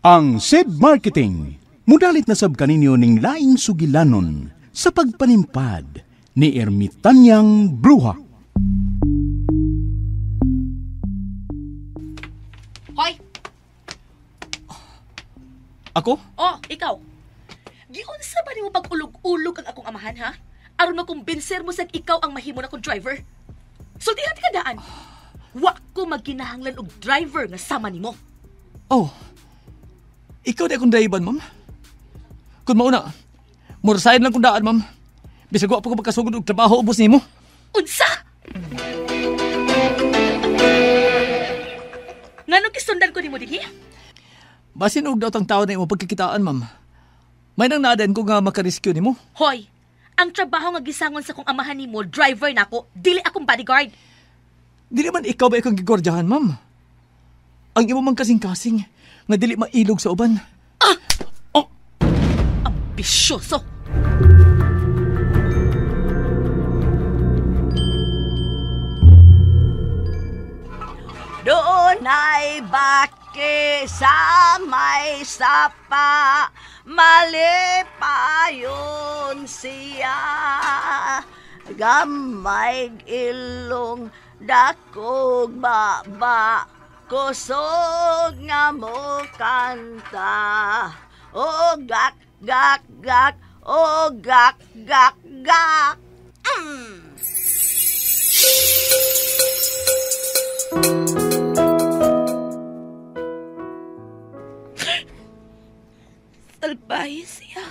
Ang SED Marketing, mudalit na sab kaninyo ning laing sugilanon sa pagpanimpad ni Ermitanyang Bruha. Hoy! Ako? Oh, ikaw. Giunsa ba nimo pag-ulog-ulog ang akong amahan, ha? Aron makumbinser mo sa ikaw ang mahimo na kong driver. Sultihan ka daan. Wa ko magkinahanglan og driver nga sama nimo. Oh, ikaw di akong daiban, ma'am. Kung mauna, murasayan lang kung daan, ma'am. Bisag wa pa ko magkasugod og trabaho, ubos nimo. Unsa? Nganong kisundan ko nimo dinhi? Basin og daw tang tao na imo pagkikitaan, ma'am. May nang naadan ko nga makarescue nimo. Hoy, ang trabaho nga gisangon sa kong amahan nimo, driver nako, dili akong bodyguard. Dili man ikaw ba ikong gigordyahan, ma'am? Ang imo man kasing-kasing nga dili mailog sa uban. Oh! Ambisyoso! Doon ay baki sa may sapa, mali pa yun siya. Gamay ilong, dakog baba, kusog nga mo kanta. O gak, gak, gak, o gak, gak, gak. Salbahe siya.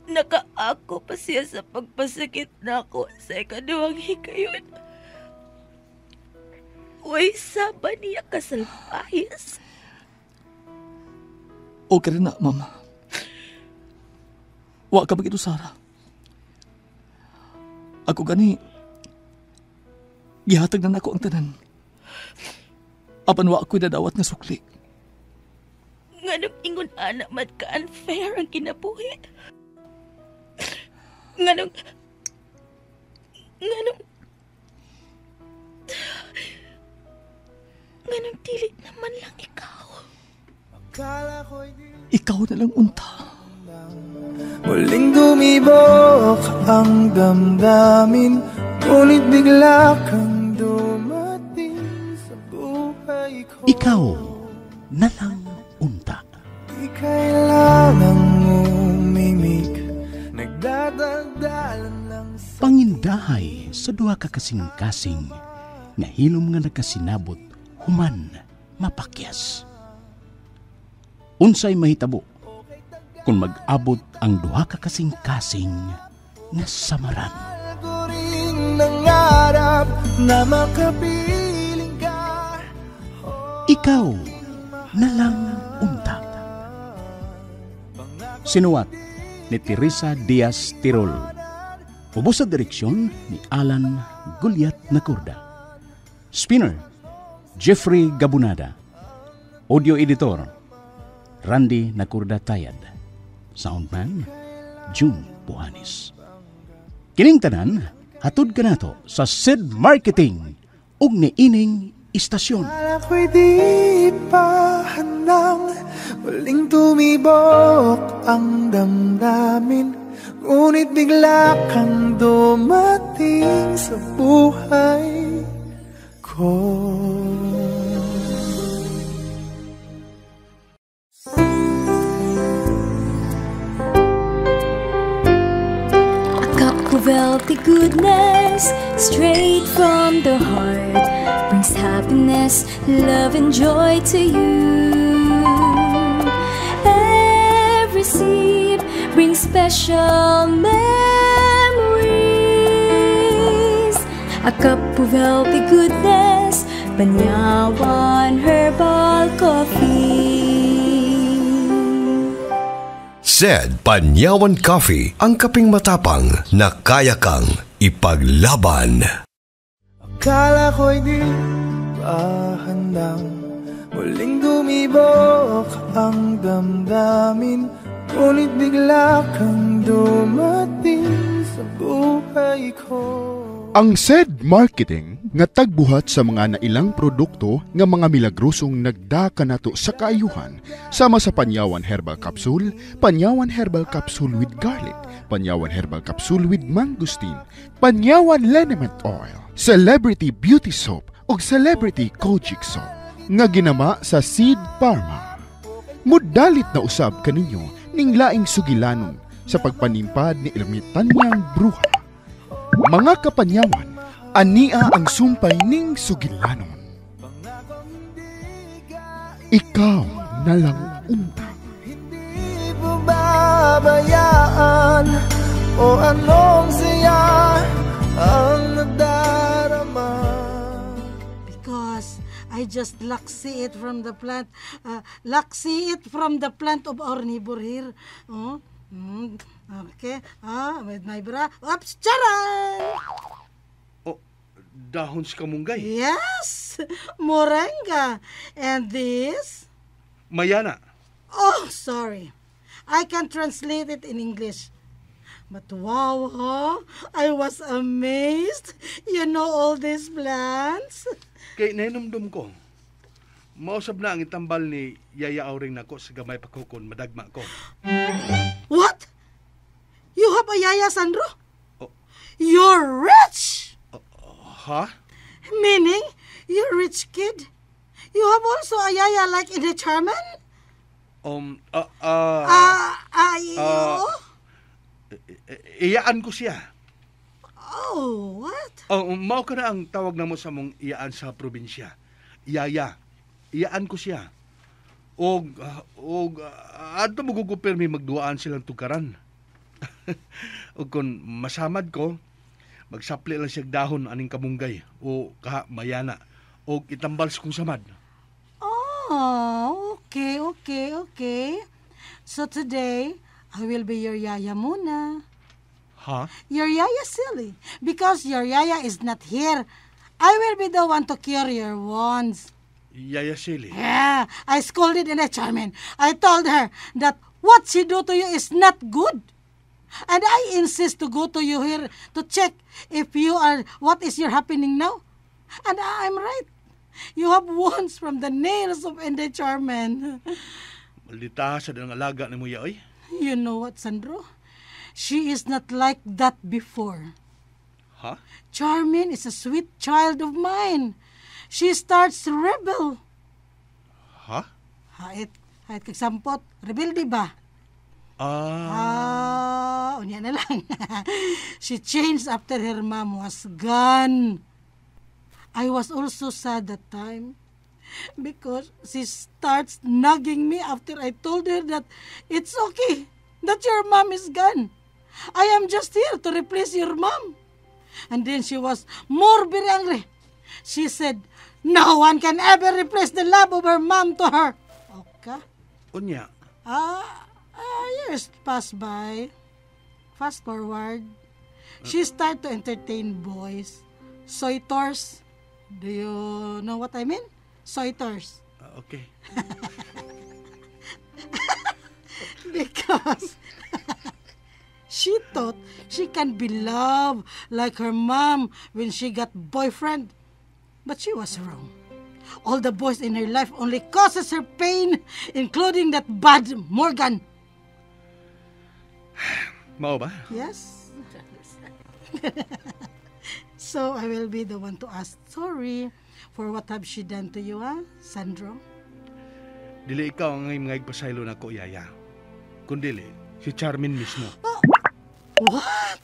Nakaako pa siya sa pagpasakit na ako sa ikaduhang hikayon. Uy, saba niya kasalbahis. Okay rin na, ma'am. Wa ka bagito, Sarah. Ako gani, gihatag na nako ang tanan. Apan wa ako'y nadawat nga sukli. Nganong ingon anak mat ka-unfair ang kinabuhi. Nganong dili naman lang ikaw. Ikaw na lang unta. Muling dumibok ang damdamin, ngunit bigla kang dumating sa buhay ko. Ikaw na lang unta. Di kailangang umimik, nagdadagdalan lang sa Pangindahay sa duha ka kasing-kasing nga hilom nga nagkasinabot human mapakyas. Unsay mahitabo kung mag-abot ang duha ka kasing-kasing nga samaran. ko rin nangarap na makapiling ka. Ikaw na lang unta. Sinuwat ni Teresa Diaz Tirol. Ubos sa direksyon ni Alan Gulyat Nakurda. Spinner, Jeffrey Gabunada. Audio editor, Randy Nakurda Tayad. Soundman, June Puhanis. Kining tanan, hatod ka nato sa SED Marketing ug niining istasyon. Akala ko'y di pa handang muling tumibok ang damdamin, ngunit bigla kang dumating sa buhay ko. A cup of healthy goodness straight from the heart brings happiness, love and joy to you. Every sip brings special memories. A cup of healthy goodness, Banyawan Herbal Coffee. SED Panyawan Coffee, ang kaping matapang na kaya kang ipaglaban. Akala ko'y di pa handang muling dumibok ang damdamin, ngunit bigla kang dumating sa buhay ko. Ang SED Marketing nga tagbuhat sa mga nailang produkto nga mga milagrosong nagdaka nato sa kaayuhan sama sa Panyawan Herbal Capsule, Panyawan Herbal Capsule with Garlic, Panyawan Herbal Capsule with Mangosteen, Panyawan Liniment Oil, Celebrity Beauty Soap ug Celebrity Kojic Soap nga ginama sa Seed Pharma. Mudalit na usab kaninyo ning laing sugilanon sa pagpanimpad ni Ermitanyang Bruha. Mga kapanyawan, ania ang sumpay ning sugilanon. Ikaw na lang untang. Hindi mo babayaan o anong siya ang nadarama. Because I just see it from the plant. See it from the plant of our neighbor here. Oh, okay. With my bra. Oops, charan! Dahon sa kamunggay. Yes, moringa. And this? Mayana. Oh, sorry. I can translate it in English. But wow, huh? I was amazed. You know all these plants? Kay nainumdum ko. Mausab na ang itambal ni Yaya Auring nako sa gamay pakukon madagma ko. What? You have a Yaya, Sandro? Oh. You're rich! Ha? Meaning, you're a rich kid? You have also a Yaya like in the Charman? Iyaan ko siya. Oh, what? Mao ka na ang tawag na mo sa mong iyaan sa probinsya. Yaya. Iyaan ko siya. Ato mo gugupirmi magduaan silang tukaran. O kung masamad ko, magsapli lang siya dahon aning kamunggay o kaha mayana o itambal sa kong samad. Oh, okay. So today, I will be your Yaya muna. Ha? Your Yaya silly. Because your Yaya is not here. I will be the one to cure your wounds. Yaya silly? Yeah, I scolded in a Charmin. I told her that what she do to you is not good. And I insist to go to you here to check if you are, what is your happening now? And I'm right. You have wounds from the nails of Ende Charmin. Maldita sa ng alaga ni mo yaoy. You know what, Sandro? She is not like that before. Ha? Charmin is a sweet child of mine. She starts to rebel. Ha? Hait kagsampot. Rebel, di ba? Unya na lang. She changed after her mom was gone. I was also sad that time because she starts nagging me after I told her that it's okay, that your mom is gone. I am just here to replace your mom. And then she was more very angry. She said, no one can ever replace the love of her mom to her. Okay? Unya? Years passed by. Fast forward. She started to entertain boys. Soitors. Do you know what I mean? Soitors. Okay. Because she thought she can be loved like her mom when she got boyfriend. But she was wrong. All the boys in her life only causes her pain, including that bad Morgan. Mao ba? Yes. So I will be the one to ask sorry for what have she done to you, Sandro? Dili ikaw ang mga pasaylo na ko, Yaya. Kundili, si Charmin mismo. What?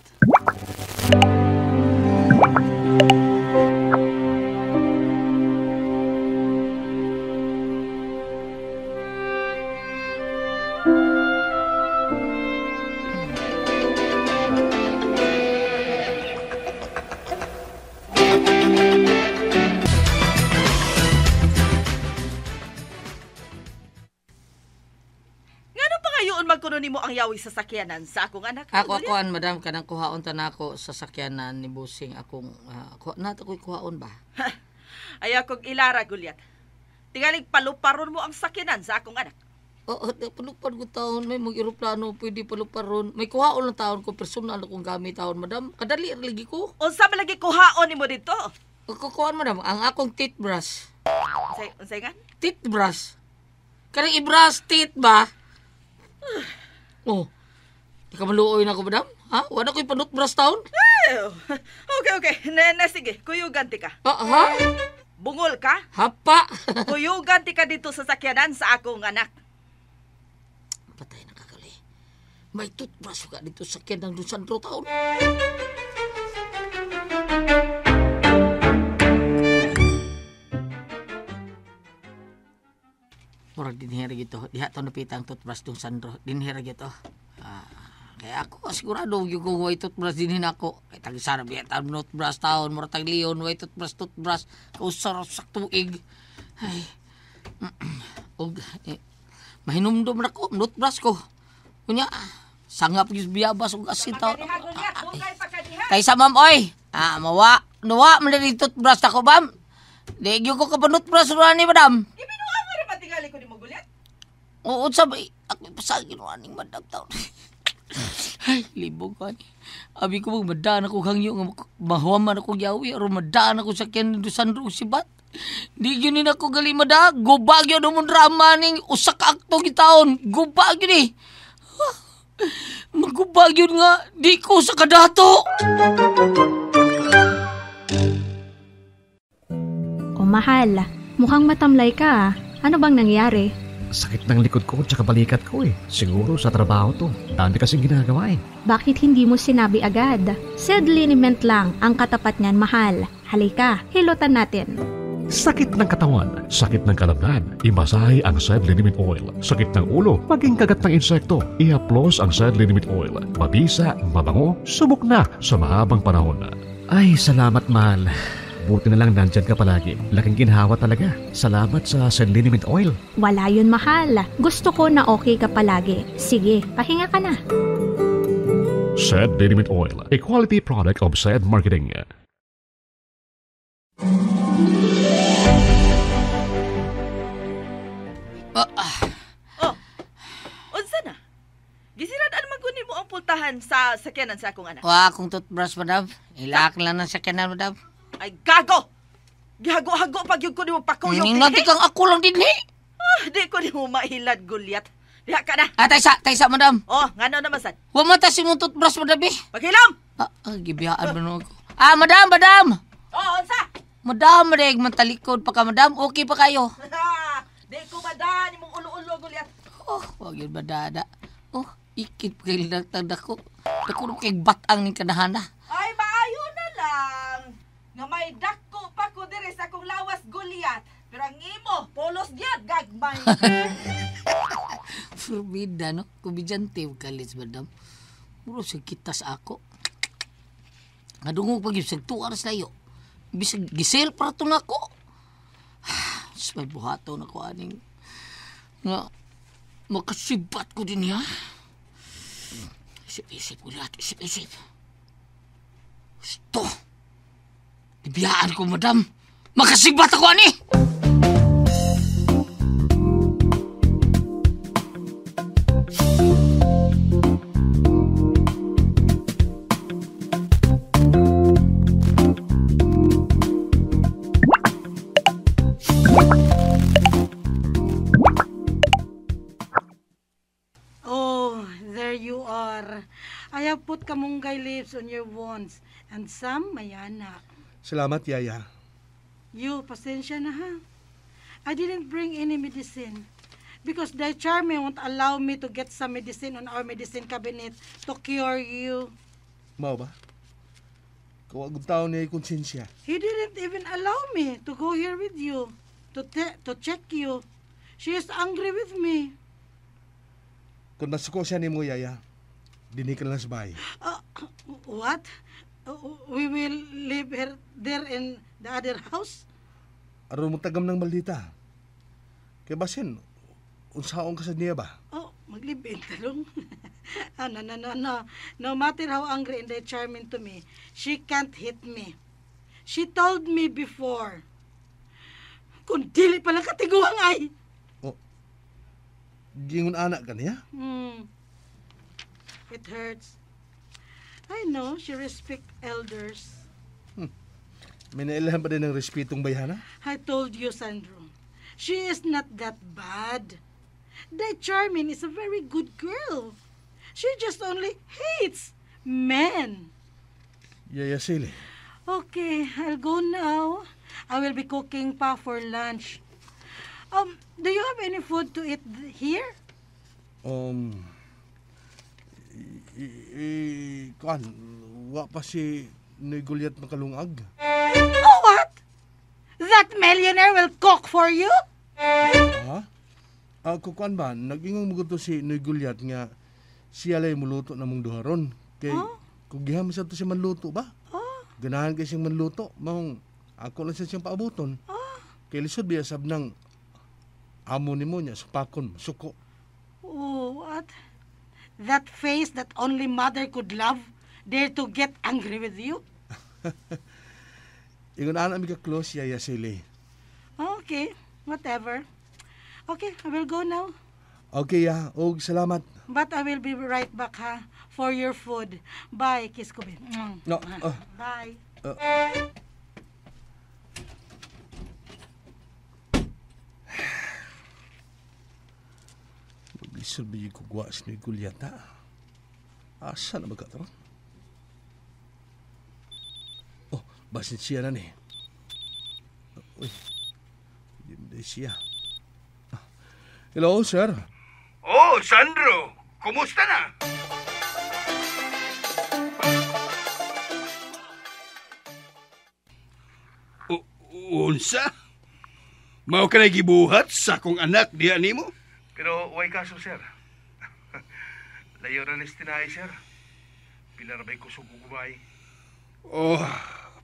Nimo ang yawi sa sakyanan sa akong anak. Ako, madam, kanang kuhaon ta nako sa sakyanan ni Busing akong ako'y kuhaon ba? Ay akong ilara, Gulyat. Tingalig paluparon mo ang sakyanan sa akong anak. Oo, palupar ko taon. May mga aeroplano, pwede paluparon. May kuhaon lang taon ko, personal akong gamit taon, madam. Kadali, lagi ko. Unsa malagi kuhaon nimo dito? Kukuhaan mo dam, ang akong toothbrush. Unsay nga? Toothbrush. Kanang i-brush teeth ba? Oh. Di ka maluoy na ko, madam? Ha? Wala ko'y panutbrush taon? Okay. Sige, kuyugan ti ka. Ha? Bungol ka? Hapa. Kuyugan ti ka dito sa sakyanan sa akong anak. Patay na kakali. May toothbrush ka dito sa sakyan ng Lusandro taon. Murag dinhira gito. Diha to napita ang toothbrush dong Sandro. Dinhira gito. Kaya ako sigurado yung kung way toothbrush din ako. Kaya tagisarap yan. Toothbrush taon. Murag tag leon. Way toothbrush. Kausarap sa tuig. Ay. Mahinumdum na ko. Toothbrush ko. Kunya. Sangap yung biyabas. Ug asin taon. Kaya sa ma'am, oy. Mawa. Nawa. Malari toothbrush ako, ma'am. Di yung ko kapanutbrush rin ni madam. Tingali ko di mo gulyat? Oo, sabay. Ako pasagin mo aning madag taon. Ay, libog ko ani. Abi ko mong madaan ako hangyo nga mahuwaman ako yawi. Aron madaan ako sa kyan ni Sandro sibat. Di yun ako gali madag. Gubag yun naman drama ning usak akto gitaon. Gubag yun eh. Magubag yun nga. Di ko sa kadato. O mahal, mukhang matamlay ka. Ano bang nangyari? Sakit ng likod ko at balikat ko eh. Siguro sa trabaho to. Dami kasing ginagawa eh. Bakit hindi mo sinabi agad? Said liniment lang ang katapat niyan, mahal. Halika, hilutan natin. Sakit ng katawan, sakit ng kalamnan, imasahe ang Side Liniment Oil. Sakit ng ulo, maging kagat ng insekto, i-haplos ang Side Liniment Oil. Mabisa, mabango, subok na sa mahabang panahon. Ay, salamat mahal. Buti na lang nandyan ka palagi. Laking ginhawa talaga. Salamat sa Side Liniment Oil. Wala yun, mahal. Gusto ko na okay ka palagi. Sige, pahinga ka na. Side Liniment Oil, a quality product of Side Marketing. Unsa na? Gisiraan man kunin mo ang pultahan sa sakyanan sa akong anak. Wa akong toothbrush, madam. Ilak lang ng sakyanan, madam. Ay, gago! Gihago-hago pag yung kunin mo pakuyong. Nanti kang ako lang din eh. Di ko ni mo mailad gulyat. Diha ka na. Taysa, madam. Ngano naman sad? Wa mata si mong toothbrush, madam eh. Paghilom! Gibiyaan ba nung ako? Madam! Unsa? Madam, reg, matalikod pa ka, madam. Okay pa kayo? Di ko madaan imong ulo-ulo gulyat. Wag yun madada. Ikit pa kayo nagtanda ko. Dako kay batang ni kanahana. Ay, maayo na lang. Nga may dako pa ko diri sa akong lawas gulyat. Pero ang imo, polos gyud gagmay. Forbida, no? Kubidyante kalis, madam. Muro sa kitas ako. Nadungog pag yung sagtuar sa iyo. Bisag gisel para ito na ako. May buhato na ko aning nga makasibat ko din niya. Isip-isip ko lahat. Isip-isip. Gusto. Bibiyaan ko, madam. Makasibat ako, ani! I have put kamunggay leaves on your wounds and some mayana. Salamat, Yaya. You, pasensya na ha. I didn't bring any medicine because the charmer won't allow me to get some medicine on our medicine cabinet to cure you. Mao ba? Kawag tao niya konsensya. He didn't even allow me to go here with you to check you. She is angry with me. Kung nasuko siya ni mo, Yaya, dinig ka lang sa bahay. What? We will live here, there in the other house? Aron mo tagam ng maldita. Kaya basin, unsaon ka sa niya ba? Maglibin talong. No. No matter how angry and charming to me, she can't hit me. She told me before, kung dili palang katiguang ay. Gingon anak ka niya? It hurts. I know she respect elders. May nailahan pa din ng respetong bayhana? I told you, Sandro. She is not that bad. That Charmin is a very good girl. She just only hates men. Yaya Sili. Okay, I'll go now. I will be cooking pa for lunch. Do you have any food to eat here? Kuan, wa pa si Noy Gulyat makalungag. Oh, what? That millionaire will cook for you? Ha? Kuan ba, nag-ingong mo to si Noy Gulyat nga siya lay muluto na mong duharon. Kay, kung giham sa to siya manluto ba? Ganahan kay siyang manluto. Mahong, ako lang siya siyang paabuton. Kay lisod biya sab ng amo ni mo niya, supakon, suko. Oh, what? That face that only mother could love, dare to get angry with you? Ingon ana mi ka close, Yaya Sili. Okay, whatever. Okay, I will go now. Okay, ya. Og salamat. But I will be right back, ha, for your food. Bye, kiss ko, babe. No. Bye. Maglisod ba yung kugwa si Noy Gulyat, ha? Asa na magkataron? Oh, basin siya na ni. Uy, hindi siya. Hello, sir. Oh, Sandro. Kumusta na? Unsa? Mao ka na gibuhat sa akong anak diha nimo? Pero way kaso, sir. Layo ra tinay, sir. Pila ra bay kusog ugubay. Oh,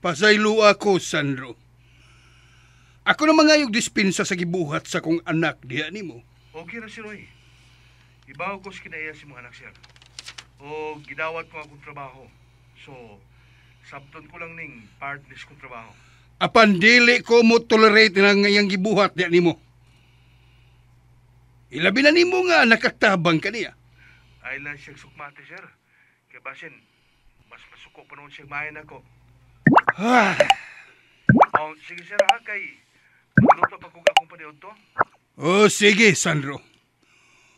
pasaylo ako, Sandro. Ako na mangayog dispensa sa gibuhat sa akong anak diha nimo. Okay na, sir, oy. Ibaw ko sa kinaya si mga anak, sir. O gidawat ko akong trabaho. So, sabton ko lang ning partners kong trabaho. Apan dili ko mo tolerate na ngayang gibuhat diha nimo. Ilabi na nimo nga nakatabang ka niya. Ay lang siyang sukmate, sir. Kaya basin, mas masuko pa noon siyang mayan ako. Oh, sige, sir, ha, kay magluto pa kung akong paniod to. Oh, sige, Sandro.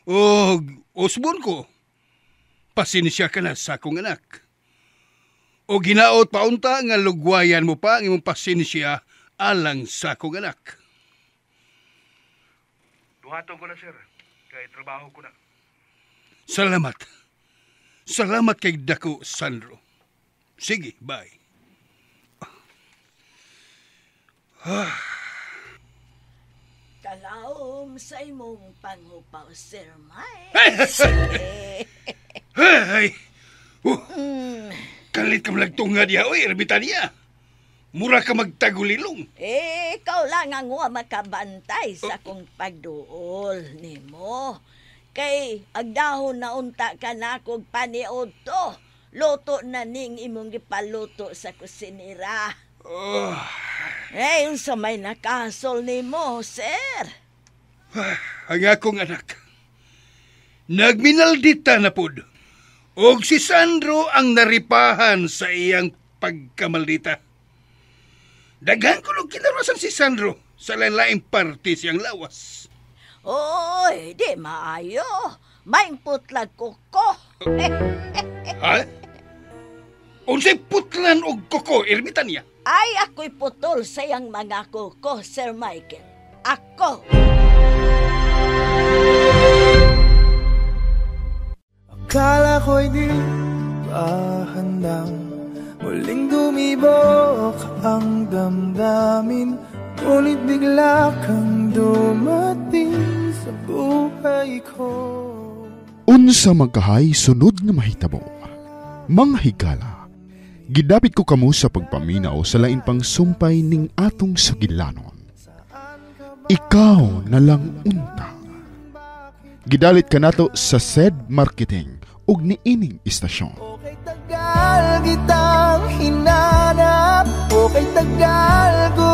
O, usbon ko. Pasinsya ka na sa akong anak. O ginaot pa unta nga lugwayan mo pa ang imong pasinsya alang sa akong anak. Duhaton ko na, sir. Kay trabaho ko na. Salamat. Salamat kay dako, Sandro. Sige, bye. Kalaom sa imong panghupaw, Sir Mike. Hey! Kalit ka malagtunga diya, oy, erbita niya. Mura ka magtagulilong. Ikaw lang ang makabantay sa kong pagduol nimo. Kay agdahon na unta ka na kog paniod to. Luto na ning imong gipaluto sa kusinira. Unsa may nakasol nimo, sir? Ang akong anak. Nagminaldita na pod. Og si Sandro ang naripahan sa iyang pagkamaldita. Daghan ko nung kinarasan si Sandro sa lain-laing parte siyang lawas. Oy, di maayo. Maing putlag kuko. Ha? Unsay putlan og kuko, ermitan niya? Ay, ako'y putol sa iyang mga kuko, Sir Michael. Ako. Akala ko'y di pa handang muling dumibok ang damdamin, ngunit bigla kang dumating sa buhay ko. Unsa magkahay sunod nga mahitabo. Mga higala, gidapit ko kamo sa pagpaminaw sa lain pang sumpay ning atong sagilanon. Ikaw na lang unta. Gidalit ka nato sa SED Marketing ug niining istasyon. Tagal kitang hinanap, okay tagal ko